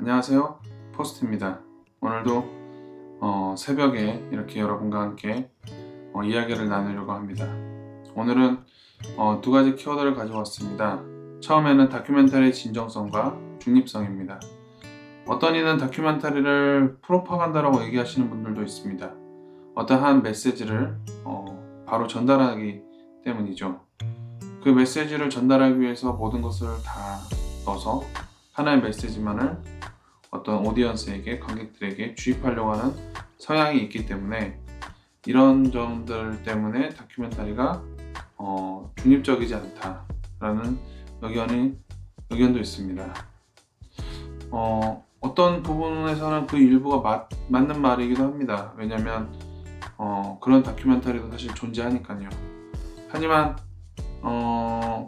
안녕하세요, 포스트입니다. 오늘도 새벽에 이렇게 여러분과 함께 이야기를 나누려고 합니다. 오늘은 두 가지 키워드를 가져왔습니다. 처음에는 다큐멘터리의 진정성과 중립성입니다. 어떤 이는 다큐멘터리를 프로파간다라고 얘기하시는 분들도 있습니다. 어떠한 메시지를 바로 전달하기 때문이죠. 그 메시지를 전달하기 위해서 모든 것을 다 넣어서 하나의 메시지만을 어떤 오디언스에게, 관객들에게 주입하려고 하는 성향이 있기 때문에 이런 점들 때문에 다큐멘터리가 중립적이지 않다라는 의견도 있습니다. 어떤 부분에서는 그 일부가 맞는 말이기도 합니다. 왜냐하면 그런 다큐멘터리도 사실 존재하니까요. 하지만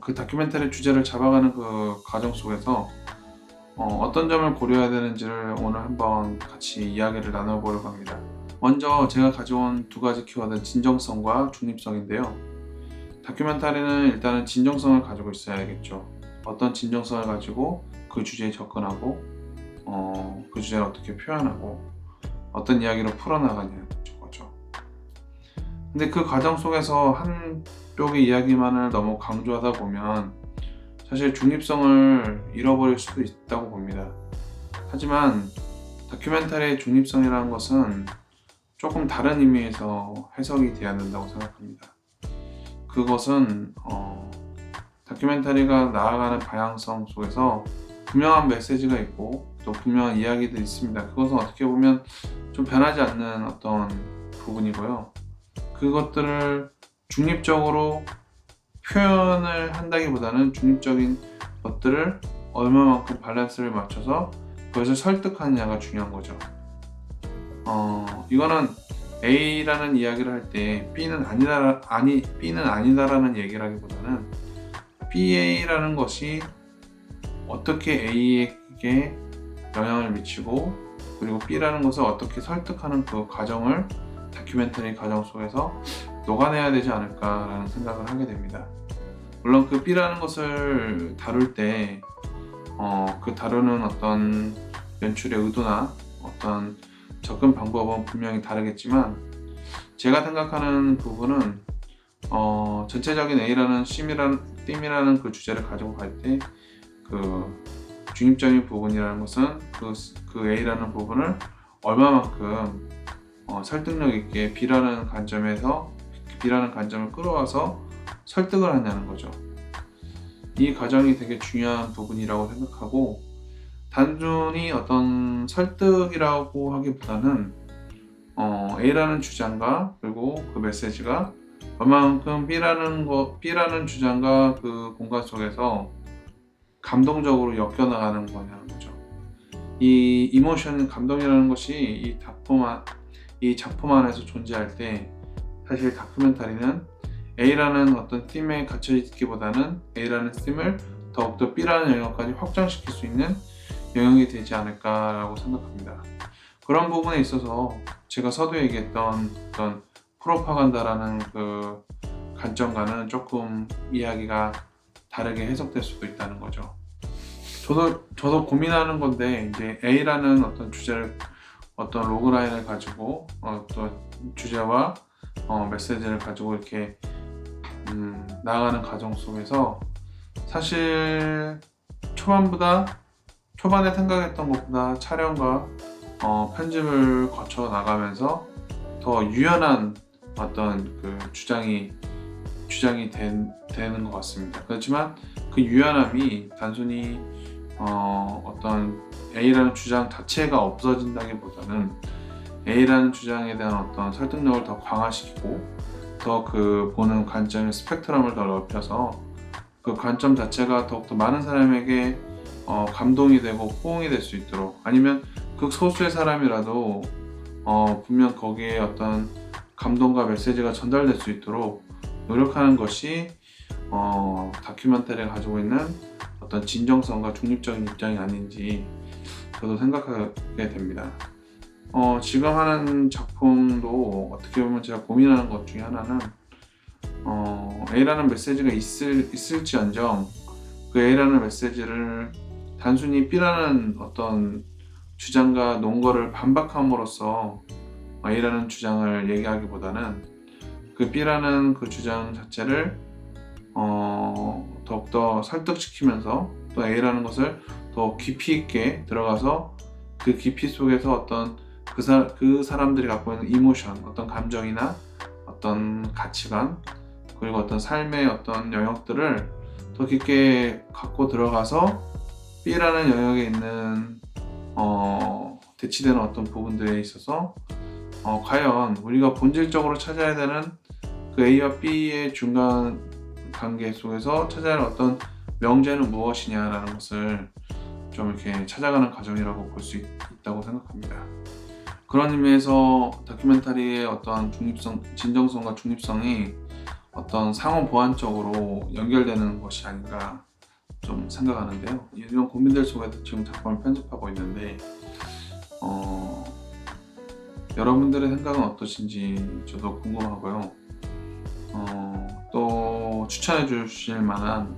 그 다큐멘터리 주제를 잡아가는 그 과정 속에서 어떤 점을 고려해야 되는지를 오늘 한번 같이 이야기를 나눠보려고 합니다. 먼저 제가 가져온 두 가지 키워드, 진정성과 중립성인데요. 다큐멘터리는 일단은 진정성을 가지고 있어야겠죠. 어떤 진정성을 가지고 그 주제에 접근하고 그 주제를 어떻게 표현하고 어떤 이야기로 풀어나가냐는 거죠. 근데 그 과정 속에서 한쪽의 이야기만을 너무 강조하다 보면 사실 중립성을 잃어버릴 수도 있다고 봅니다. 하지만 다큐멘터리의 중립성이라는 것은 조금 다른 의미에서 해석이 돼야 된다고 생각합니다. 그것은 다큐멘터리가 나아가는 방향성 속에서 분명한 메시지가 있고 또 분명한 이야기들이 있습니다. 그것은 어떻게 보면 좀 변하지 않는 어떤 부분이고요. 그것들을 중립적으로 표현을 한다기보다는 중립적인 것들을 얼마만큼 밸런스를 맞춰서 그것을 설득하느냐가 중요한 거죠. 이거는 A라는 이야기를 할 때 B는 아니다라는 얘기를 하기보다는 BA라는 것이 어떻게 A에게 영향을 미치고 그리고 B라는 것을 어떻게 설득하는 그 과정을 다큐멘터리 과정 속에서 녹아내야 되지 않을까라는 생각을 하게 됩니다. 물론 그 B라는 것을 다룰 때 그 다루는 어떤 연출의 의도나 어떤 접근 방법은 분명히 다르겠지만 제가 생각하는 부분은 전체적인 A라는 띠이라는 그 주제를 가지고 갈 때 그 중립적인 부분이라는 것은 그 A라는 부분을 얼마만큼 설득력 있게 B라는 관점을 끌어와서 설득을 하냐는 거죠. 이 과정이 되게 중요한 부분이라고 생각하고 단순히 어떤 설득이라고 하기보다는 A라는 주장과 그리고 그 메시지가 얼마만큼 B라는 주장과 그 공간 속에서 감동적으로 엮여나가는 거냐는 거죠. 이 이모션, 감동이라는 것이 이 작품 안에서 존재할 때 사실 다큐멘터리는 A라는 어떤 팀에 갇혀 있기보다는 A라는 팀을 더욱더 B라는 영역까지 확장시킬 수 있는 영역이 되지 않을까라고 생각합니다. 그런 부분에 있어서 제가 서두에 얘기했던 어떤 프로파간다라는 그 관점과는 조금 이야기가 다르게 해석될 수도 있다는 거죠. 저도 고민하는 건데 이제 A라는 어떤 주제를 어떤 로그라인을 가지고 어떤 주제와 메시지를 가지고 이렇게 나아가는 과정 속에서 사실 초반에 생각했던 것보다 촬영과 편집을 거쳐 나가면서 더 유연한 어떤 그 주장이 되는 것 같습니다. 그렇지만 그 유연함이 단순히 어떤 A라는 주장 자체가 없어진다기보다는 A라는 주장에 대한 어떤 설득력을 더 강화시키고 더 그 보는 관점의 스펙트럼을 더 넓혀서 그 관점 자체가 더욱더 많은 사람에게 감동이 되고 호응이 될 수 있도록 아니면 극소수의 사람이라도 분명 거기에 어떤 감동과 메시지가 전달될 수 있도록 노력하는 것이 다큐멘터리가 가지고 있는 어떤 진정성과 중립적인 입장이 아닌지 저도 생각하게 됩니다. 지금 하는 작품도 어떻게 보면 제가 고민하는 것 중에 하나는 A라는 메시지가 있을지언정 그 A라는 메시지를 단순히 B라는 어떤 주장과 논거를 반박함으로써 A라는 주장을 얘기하기보다는 그 B라는 그 주장 자체를 더욱더 설득시키면서 또 A라는 것을 더 깊이 있게 들어가서 그 깊이 속에서 어떤 그 사람들이 갖고 있는 이모션, 어떤 감정이나 어떤 가치관, 그리고 어떤 삶의 어떤 영역들을 더 깊게 갖고 들어가서 B라는 영역에 있는 대치되는 어떤 부분들에 있어서 과연 우리가 본질적으로 찾아야 되는 그 A와 B의 중간 관계 속에서 찾아야 할 어떤 명제는 무엇이냐라는 것을 좀 이렇게 찾아가는 과정이라고 볼 수 있다고 생각합니다. 그런 의미에서 다큐멘터리의 어떤 진정성과 중립성이 어떤 상호 보완적으로 연결되는 것이 아닌가 좀 생각하는데요. 이런 고민들 속에서 지금 작품을 편집하고 있는데 여러분들의 생각은 어떠신지 저도 궁금하고요. 또 추천해 주실 만한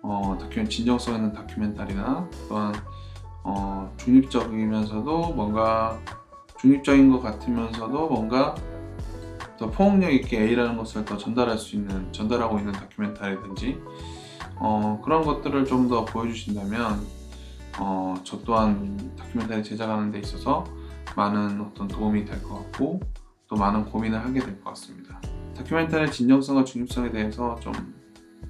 어떤 진정성 있는 다큐멘터리나 또한 중립적이면서도 뭔가 중립적인 것 같으면서도 뭔가 더 포용력 있게 A라는 것을 더 전달하고 있는 다큐멘터리든지 그런 것들을 좀 더 보여주신다면 저 또한 다큐멘터리 제작하는 데 있어서 많은 어떤 도움이 될 것 같고 또 많은 고민을 하게 될 것 같습니다. 다큐멘터리의 진정성과 중립성에 대해서 좀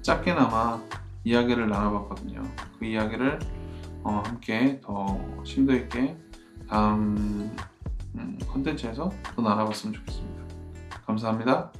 짧게나마 이야기를 나눠봤거든요. 그 이야기를 함께 더 심도 있게 다음 컨텐츠에서 또 나눠봤으면 좋겠습니다. 감사합니다.